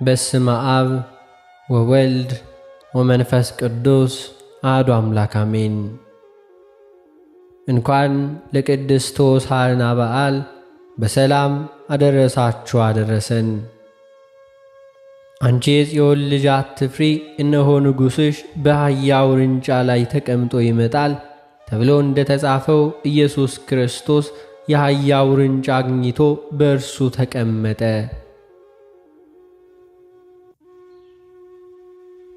በስመ አብ ወወልድ ወመንፈስ ቅዱስ አሐዱ አምላክ አሜን። እንኳን ለቅድስት ሆሳዕና በዓል በሰላም አደረሳችሁ አደረሰን። አንቺ የጽዮን ልጅ አትፍሪ፣ እነሆ ንጉሥሽ በአህያ ውርንጫ ላይ ተቀምጦ ይመጣል ተብሎ እንደተጻፈው ኢየሱስ ክርስቶስ የአህያ ውርንጫ አግኝቶ በእርሱ ተቀመጠ።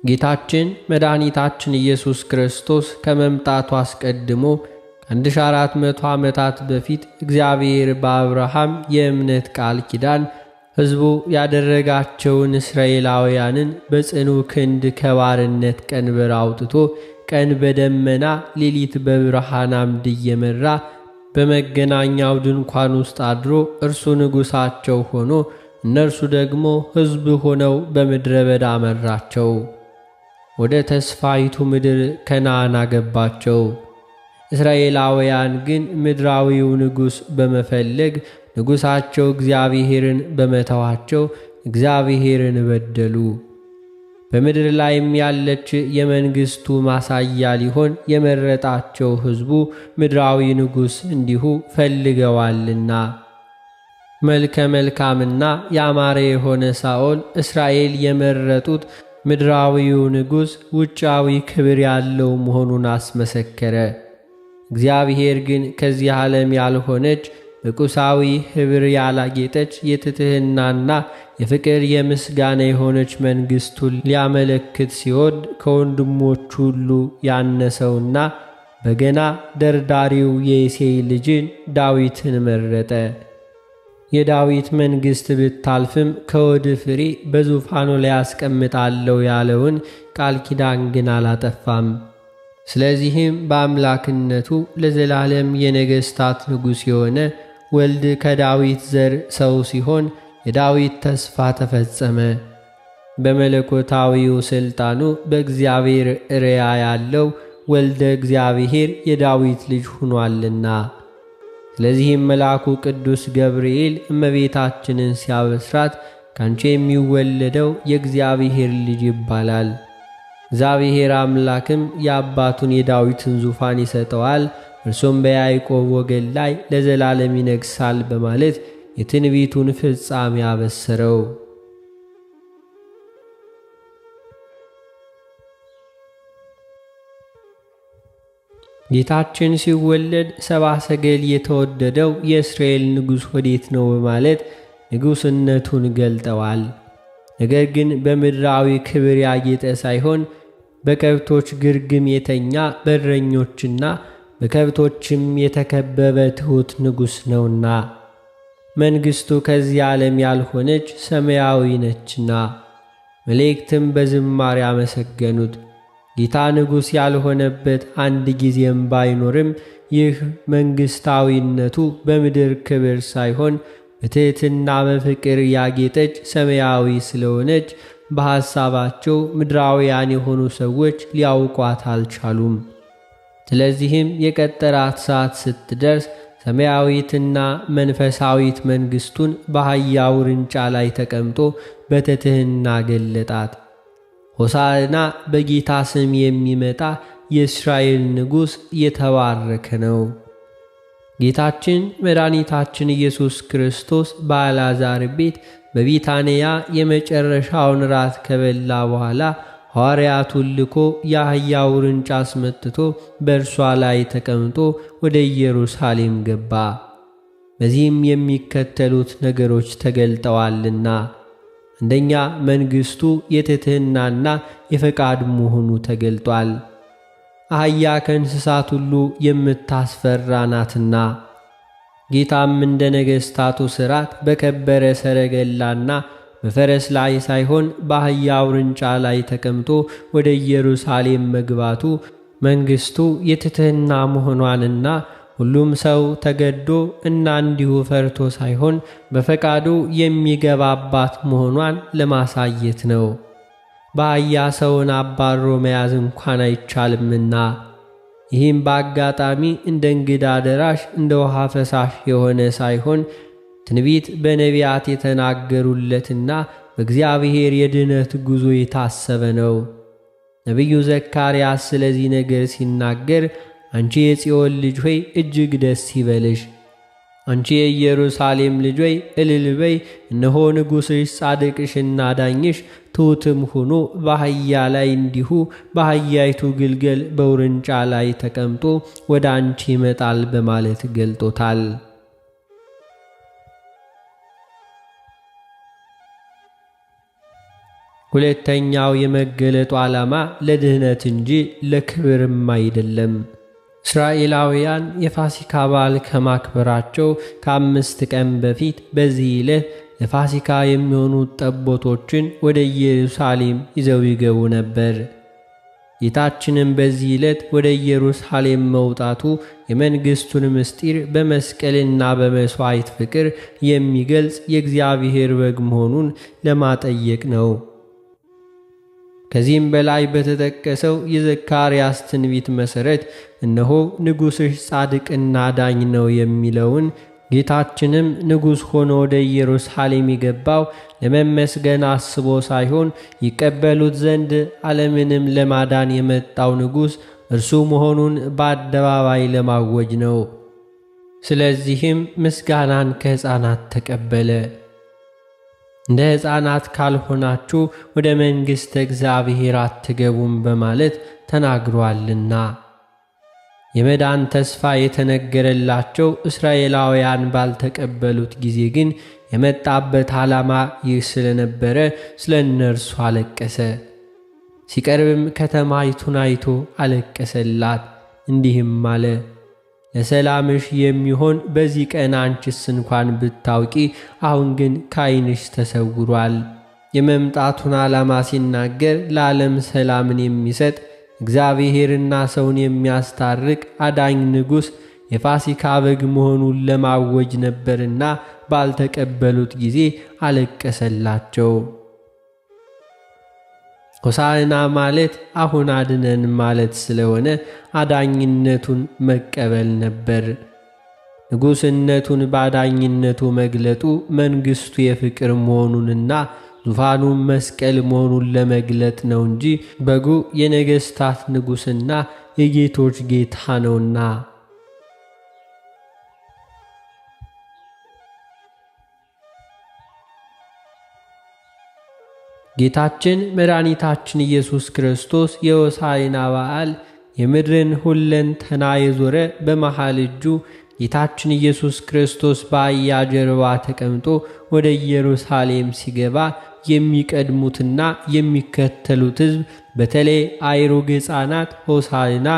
ጌታችን መድኃኒታችን ኢየሱስ ክርስቶስ ከመምጣቱ አስቀድሞ ከ1400 ዓመታት በፊት እግዚአብሔር በአብርሃም የእምነት ቃል ኪዳን ሕዝቡ ያደረጋቸውን እስራኤላውያንን በጽኑ ክንድ ከባርነት ቀንበር አውጥቶ ቀን በደመና ሌሊት በብርሃን አምድ እየመራ በመገናኛው ድንኳን ውስጥ አድሮ እርሱ ንጉሣቸው ሆኖ እነርሱ ደግሞ ሕዝብ ሆነው በምድረ በዳ መራቸው። ወደ ተስፋይቱ ምድር ከነዓን አገባቸው። እስራኤላውያን ግን ምድራዊው ንጉሥ በመፈለግ ንጉሣቸው እግዚአብሔርን በመተዋቸው እግዚአብሔርን በደሉ። በምድር ላይም ያለች የመንግሥቱ ማሳያ ሊሆን የመረጣቸው ሕዝቡ ምድራዊ ንጉሥ እንዲሁ ፈልገዋልና። መልከ መልካምና ያማረ የሆነ ሳኦል እስራኤል የመረጡት ምድራዊው ንጉሥ ውጫዊ ክብር ያለው መሆኑን አስመሰከረ። እግዚአብሔር ግን ከዚህ ዓለም ያልሆነች በቁሳዊ ኅብር ያላጌጠች የትሕትናና የፍቅር የምስጋና የሆነች መንግሥቱን ሊያመለክት ሲወድ ከወንድሞቹ ሁሉ ያነሰውና በገና ደርዳሪው የእሴይ ልጅን ዳዊትን መረጠ። የዳዊት መንግሥት ብታልፍም ከወድ ፍሬ በዙፋኑ ላይ አስቀምጣለሁ ያለውን ቃል ኪዳን ግን አላጠፋም። ስለዚህም በአምላክነቱ ለዘላለም የነገሥታት ንጉሥ የሆነ ወልድ ከዳዊት ዘር ሰው ሲሆን የዳዊት ተስፋ ተፈጸመ። በመለኮታዊው ሥልጣኑ በእግዚአብሔር እርያ ያለው ወልደ እግዚአብሔር የዳዊት ልጅ ሆኗልና። ስለዚህም መልአኩ ቅዱስ ገብርኤል እመቤታችንን ሲያበስራት ካንቺ የሚወለደው የእግዚአብሔር ልጅ ይባላል፣ እግዚአብሔር አምላክም የአባቱን የዳዊትን ዙፋን ይሰጠዋል፣ እርሱም በያዕቆብ ወገን ላይ ለዘላለም ይነግሣል በማለት የትንቢቱን ፍጻሜ አበሰረው። ጌታችን ሲወለድ ሰብአ ሰገል የተወደደው የእስራኤል ንጉሥ ወዴት ነው በማለት ንጉሥነቱን ገልጠዋል። ነገር ግን በምድራዊ ክብር ያጌጠ ሳይሆን በከብቶች ግርግም የተኛ በረኞችና በከብቶችም የተከበበ ትሑት ንጉሥ ነውና፣ መንግሥቱ ከዚህ ዓለም ያልሆነች ሰማያዊ ነችና። መላእክትም በዝማሬ አመሰገኑት። ጌታ ንጉሥ ያልሆነበት አንድ ጊዜም ባይኖርም ይህ መንግሥታዊነቱ በምድር ክብር ሳይሆን በትሕትና በፍቅር ያጌጠች ሰማያዊ ስለሆነች በሐሳባቸው ምድራውያን የሆኑ ሰዎች ሊያውቋት አልቻሉም። ስለዚህም የቀጠራት ሰዓት ስትደርስ ሰማያዊትና መንፈሳዊት መንግሥቱን በአህያ ውርንጫ ላይ ተቀምጦ በትሕትና ገለጣት። ሆሳዕና በጌታ ስም የሚመጣ የእስራኤል ንጉሥ የተባረከ ነው። ጌታችን መድኃኒታችን ኢየሱስ ክርስቶስ በአልዓዛር ቤት በቢታንያ የመጨረሻውን ራት ከበላ በኋላ ሐዋርያቱን ልኮ የአህያ ውርንጫ አስመጥቶ በእርሷ ላይ ተቀምጦ ወደ ኢየሩሳሌም ገባ። በዚህም የሚከተሉት ነገሮች ተገልጠዋልና፣ አንደኛ መንግሥቱ የትሕትናና የፈቃድ መሆኑ ተገልጧል። አህያ ከእንስሳት ሁሉ የምታስፈራ ናትና። ጌታም እንደ ነገሥታቱ ሥርዓት በከበረ ሰረገላና በፈረስ ላይ ሳይሆን በአህያ ውርንጫ ላይ ተቀምጦ ወደ ኢየሩሳሌም መግባቱ መንግሥቱ የትሕትና መሆኗንና ሁሉም ሰው ተገዶ እና እንዲሁ ፈርቶ ሳይሆን በፈቃዱ የሚገባባት መሆኗን ለማሳየት ነው። በአህያ ሰውን አባሮ መያዝ እንኳን አይቻልምና፣ ይህም በአጋጣሚ እንደ እንግዳ ደራሽ እንደ ውሃ ፈሳሽ የሆነ ሳይሆን ትንቢት በነቢያት የተናገሩለትና በእግዚአብሔር የድኅነት ጉዞ የታሰበ ነው። ነቢዩ ዘካርያስ ስለዚህ ነገር ሲናገር አንቺ የጽዮን ልጅ ሆይ እጅግ ደስ ይበልሽ፣ አንቺ የኢየሩሳሌም ልጅ ሆይ እልል በይ፣ እነሆ ንጉሥሽ ጻድቅሽና ዳኝሽ ትሑትም ሆኖ በአህያ ላይ እንዲሁ በአህያይቱ ግልገል በውርንጫ ላይ ተቀምጦ ወደ አንቺ ይመጣል በማለት ገልጦታል። ሁለተኛው የመገለጡ ዓላማ ለድኅነት እንጂ ለክብርም አይደለም። እስራኤላውያን የፋሲካ በዓል ከማክበራቸው ከ5 ቀን በፊት በዚህ ዕለት ለፋሲካ የሚሆኑ ጠቦቶችን ወደ ኢየሩሳሌም ይዘው ይገቡ ነበር። ጌታችንም በዚህ ዕለት ወደ ኢየሩሳሌም መውጣቱ የመንግሥቱን ምስጢር በመስቀልና በመሥዋዕት ፍቅር የሚገልጽ የእግዚአብሔር በግ መሆኑን ለማጠየቅ ነው። ከዚህም በላይ በተጠቀሰው የዘካርያስ ትንቢት መሠረት እነሆ ንጉሥሽ ጻድቅና ዳኝ ነው የሚለውን ጌታችንም ንጉሥ ሆኖ ወደ ኢየሩሳሌም የገባው ለመመስገን አስቦ ሳይሆን ይቀበሉት ዘንድ ዓለምንም ለማዳን የመጣው ንጉሥ እርሱ መሆኑን በአደባባይ ለማወጅ ነው። ስለዚህም ምስጋናን ከሕፃናት ተቀበለ። እንደ ሕፃናት ካልሆናችሁ ወደ መንግሥተ እግዚአብሔር አትገቡም በማለት ተናግሯልና። የመዳን ተስፋ የተነገረላቸው እስራኤላውያን ባልተቀበሉት ጊዜ ግን የመጣበት ዓላማ ይህ ስለነበረ ስለ እነርሱ አለቀሰ። ሲቀርብም ከተማይቱን አይቶ አለቀሰላት፣ እንዲህም አለ፣ ለሰላምሽ የሚሆን በዚህ ቀን አንቺስ እንኳን ብታውቂ፣ አሁን ግን ከዓይንሽ ተሰውሯል። የመምጣቱን ዓላማ ሲናገር ለዓለም ሰላምን የሚሰጥ እግዚአብሔርና ሰውን የሚያስታርቅ አዳኝ ንጉሥ የፋሲካ በግ መሆኑን ለማወጅ ነበርና ባልተቀበሉት ጊዜ አለቀሰላቸው። ሆሳዕና ማለት አሁን አድነን ማለት ስለሆነ አዳኝነቱን መቀበል ነበር። ንጉሥነቱን በአዳኝነቱ መግለጡ መንግሥቱ የፍቅር መሆኑንና ዙፋኑም መስቀል መሆኑን ለመግለጥ ነው እንጂ በጉ የነገሥታት ንጉሥና የጌቶች ጌታ ነውና። ጌታችን መድኃኒታችን ኢየሱስ ክርስቶስ የሆሳዕና በዓል የምድርን ሁለንተና የዞረ በመሃል እጁ ጌታችን ኢየሱስ ክርስቶስ በአህያ ጀርባ ተቀምጦ ወደ ኢየሩሳሌም ሲገባ የሚቀድሙትና የሚከተሉት ሕዝብ በተለይ አይሩግ ሕፃናት ሆሳዕና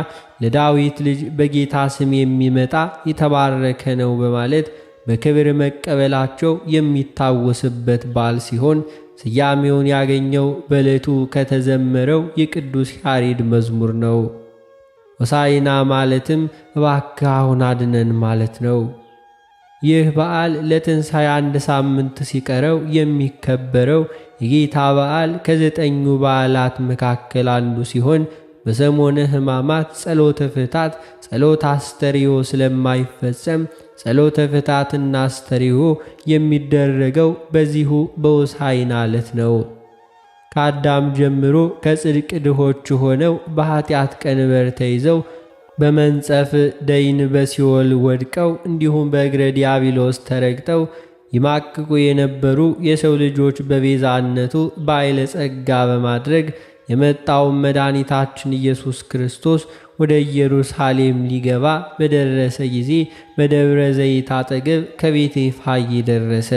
ለዳዊት ልጅ በጌታ ስም የሚመጣ የተባረከ ነው በማለት በክብር መቀበላቸው የሚታወስበት በዓል ሲሆን ስያሜውን ያገኘው በዕለቱ ከተዘመረው የቅዱስ ያሬድ መዝሙር ነው። ሆሳዕና ማለትም እባክህ አሁን አድነን ማለት ነው። ይህ በዓል ለትንሣኤ 1 ሳምንት ሲቀረው የሚከበረው የጌታ በዓል ከ9 በዓላት መካከል አንዱ ሲሆን በሰሞነ ሕማማት ጸሎተ ፍታት፣ ጸሎተ አስተርእዮ ስለማይፈጸም ጸሎተ ፍታትና አስተርእዮ የሚደረገው በዚሁ በሆሳዕና ዕለት ነው። ከአዳም ጀምሮ ከጽድቅ ድሆች ሆነው በኃጢአት ቀንበር ተይዘው በመንጸፍ ደይን በሲኦል ወድቀው እንዲሁም በእግረ ዲያብሎስ ተረግጠው ይማቅቁ የነበሩ የሰው ልጆች በቤዛነቱ በኃይለ ጸጋ በማድረግ የመጣውን መድኃኒታችን ኢየሱስ ክርስቶስ ወደ ኢየሩሳሌም ሊገባ በደረሰ ጊዜ በደብረ ዘይት አጠገብ ከቤቴ ፋጌ ደረሰ።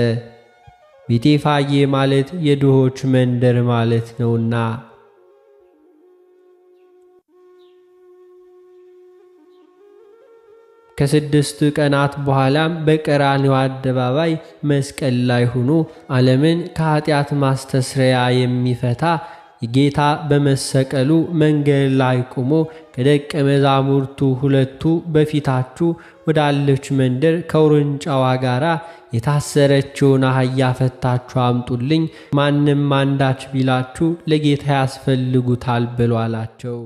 ቤቴ ፋጌ ማለት የድሆች መንደር ማለት ነውና። ከ6 ቀናት በኋላም በቀራንዮ አደባባይ መስቀል ላይ ሆኖ ዓለምን ከኃጢአት ማስተስረያ የሚፈታ ጌታ በመሰቀሉ መንገድ ላይ ቆሞ ከደቀ መዛሙርቱ 2ቱ በፊታችሁ ወዳለች መንደር ከውርንጫዋ ጋር የታሰረችውን አህያ ፈታችሁ አምጡልኝ፣ ማንም አንዳች ቢላችሁ ለጌታ ያስፈልጉታል ብሎ አላቸው።